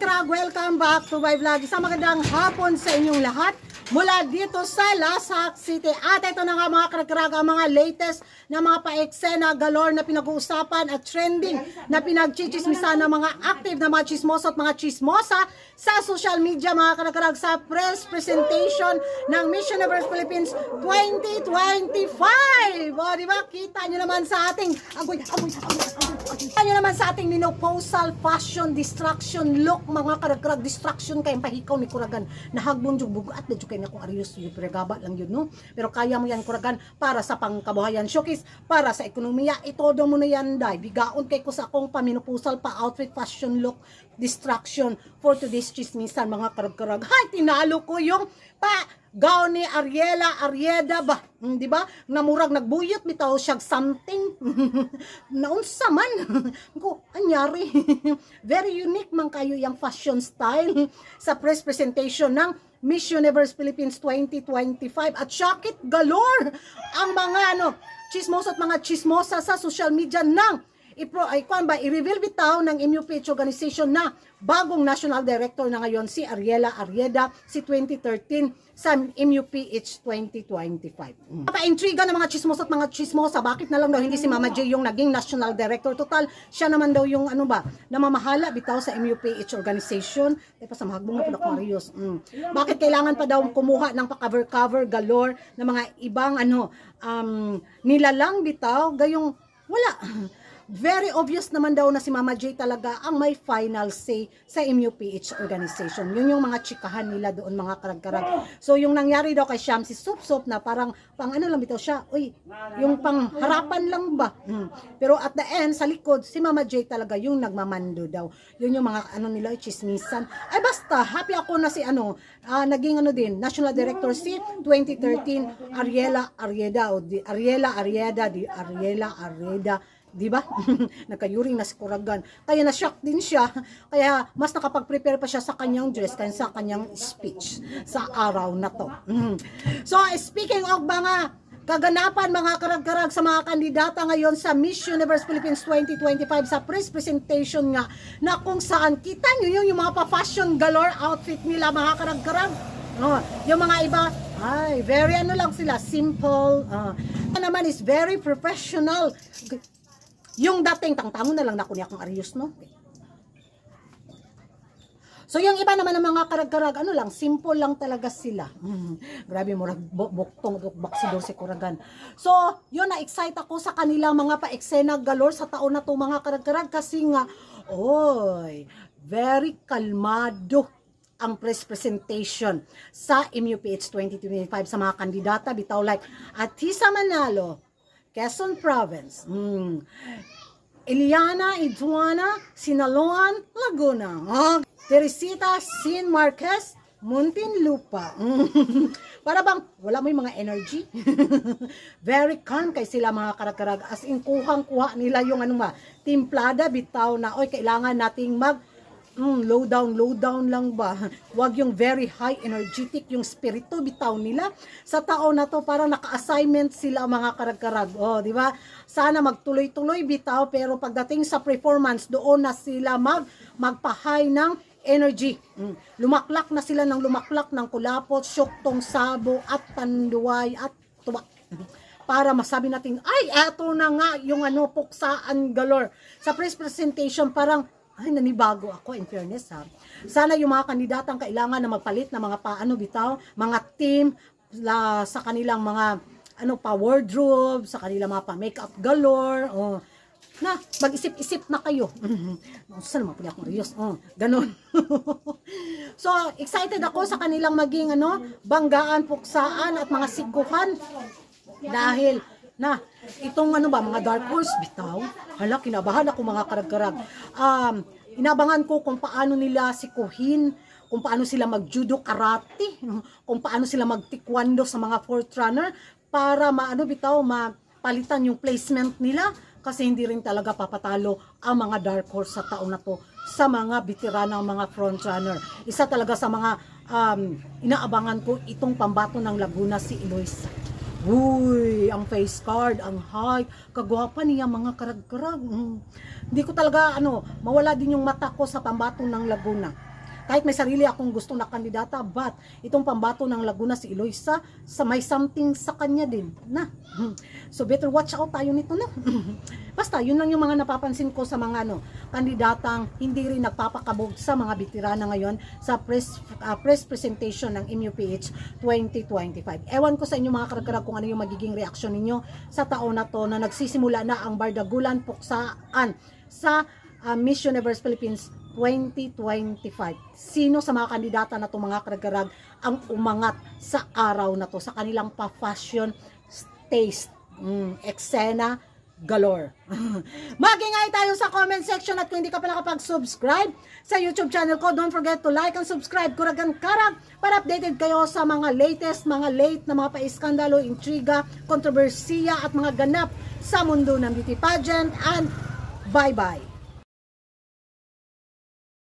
Karag, welcome back to my vlog. Isang magandang hapon sa inyong lahat mula dito sa Lasak City. At ito na nga mga Karag, ang mga latest na mga pa-eksena galore na pinag-uusapan at trending na pinag-chichismisan ng mga active na mga chismosa at mga chismosa sa social media mga Karag sa press presentation ng Miss Universe Philippines 2025. O, di ba? Kita nyo naman sa ating menopausal fashion distraction look mga Karag distraction kay pahikaw ni Kuragan nahagbon jug bugat na jud kay nako arios yun pregaba lang yun no pero kaya mo yan Kuragan para sa pangkabuhayan showcase para sa ekonomiya itodo mo na yan dai bigaon kay ko sa akong pamenopausal pa outfit fashion look distraction for today's chismisan mga Karag hay tinalo ko yung gaon ni Ariela ba? Di ba? Namurag nagbuyot bitaw siya something. Naunsa man. Ko anyari. Very unique man kayo yung fashion style sa press presentation ng Miss Universe Philippines 2025 at shakit galore ang mga chismosa at mga chismosa sa social media ng i-reveal bitaw ng MUPH organization na bagong national director na ngayon si Ariela Arrieda si 2013 sa MUPH 2025. Pa-intriga ng mga chismosa at mga chismosa bakit na lang daw hindi si Mama J yung naging national director total siya naman daw yung namamahala bitaw sa MUPH organization pa sa mahagbong na Aquarius. Bakit kailangan pa daw kumuha ng pa-cover galore ng mga ibang nilalang bitaw gayong wala. Very obvious naman daw na si Mama J talaga ang may final say sa MUPH organization. Yun yung mga chikahan nila doon mga Karag. So yung nangyari daw kay Shamsi Supsup na parang lang bitaw siya. Uy, yung pangharapan lang ba? Pero at the end, sa likod, si Mama J talaga yung nagmamando daw. Yun yung mga nila, chismisan. Ay basta, happy ako na si naging din, National Director si 2013, Ariela Arrieda. Di ba? Nagkayuring na si Kuragan. Kaya na-shock din siya. Kaya mas nakapag-prepare pa siya sa kanyang dress kaya sa kanyang speech sa araw na to. So, speaking of mga kaganapan, mga Karag sa mga kandidata ngayon sa Miss Universe Philippines 2025 sa press presentation nga na kung saan kita nyo yung mga pa-fashion galore outfit nila mga Karag. Yung mga iba, ay, very lang sila, simple. Naman is very professional. Yung dating tangtangon na lang na kunya akong arios no. So yung iba naman ng mga Karag lang simple lang talaga sila. Grabe mo buktong baksidor si Kuragan. So yun na excite ako sa kanilang mga pa-eksena galore sa taon na to mga Karag kasi nga very kalmado ang press presentation sa MUPH 2025 sa mga kandidata bitaw like Atisa Manalo, Quezon Province, Eliana Iduana, Sinaloan, Laguna, Teresita Sin Marquez, Muntinlupa. Para bang wala mo yung mga energy? Very calm kay sila mga Karag as in kuhang-kuha nila yung timplada bitaw na kailangan nating low down lang ba? Wag yung very high energetic yung spirito bitaw nila. Sa taon na to parang naka-assignment sila mga Karag. Di ba? Sana magtuloy-tuloy bitaw pero pagdating sa performance doon na sila magpa-high ng energy. Lumaklak na sila ng kulapot, syuktong sabo at tanduay at tuwa. Para masabi natin, ay, eto na nga yung puksaan galore. Sa press presentation parang nanibago ako in fairness Sana yung mga kandidatang kailangan na magpalit na mga bitaw, mga team sa kanilang mga pa-wardrobe, sa kanilang mga pa-makeup galore, na mag-isip-isip na kayo. Saan naman pala akong riyos? Ganon. So, excited ako sa kanilang maging banggaan, puksaan at mga sikuhan dahil itong mga dark horse bitaw, kinabahan ako mga Karag. Inabangan ko kung paano nila sikuhin, kung paano sila mag-judo karate, kung paano sila mag-taekwondo sa mga fourth runner para mapalitan yung placement nila kasi hindi rin talaga papatalo ang mga dark horse sa taon na to sa mga veteranang mga front runner. Isa talaga sa mga inaabangan ko itong pambato ng Laguna si Eloisa. Uy, ang face card, ang height, kagwapa niya mga Karag. Hindi ko talaga mawala din yung mata ko sa pambato ng Laguna. Kahit may sarili akong gusto na kandidata, but itong pambato ng Laguna si Eloisa, sa may something sa kanya din na. So better watch out tayo nito, no? Basta yun lang yung mga napapansin ko sa mga kandidatang hindi rin nagpapakabog sa mga veterana ngayon sa press presentation ng MUPH 2025. Ewan ko sa inyo mga karagkarag kung ano yung magiging reaksyon ninyo sa taon na to na nagsisimula na ang bardagulan puksaan sa Miss Universe Philippines 2025. Sino sa mga kandidata na itong mga karagkarag ang umangat sa araw na to sa kanilang pa-fashion taste, eksena galore. Mag-ingay tayo sa comment section at kung hindi ka pa nakapag-subscribe sa YouTube channel ko, don't forget to like and subscribe Kuragan Karag para updated kayo sa mga latest, mga late na mga paiskandalo, intriga, kontrobersiya at mga ganap sa mundo ng beauty pageant, and bye-bye.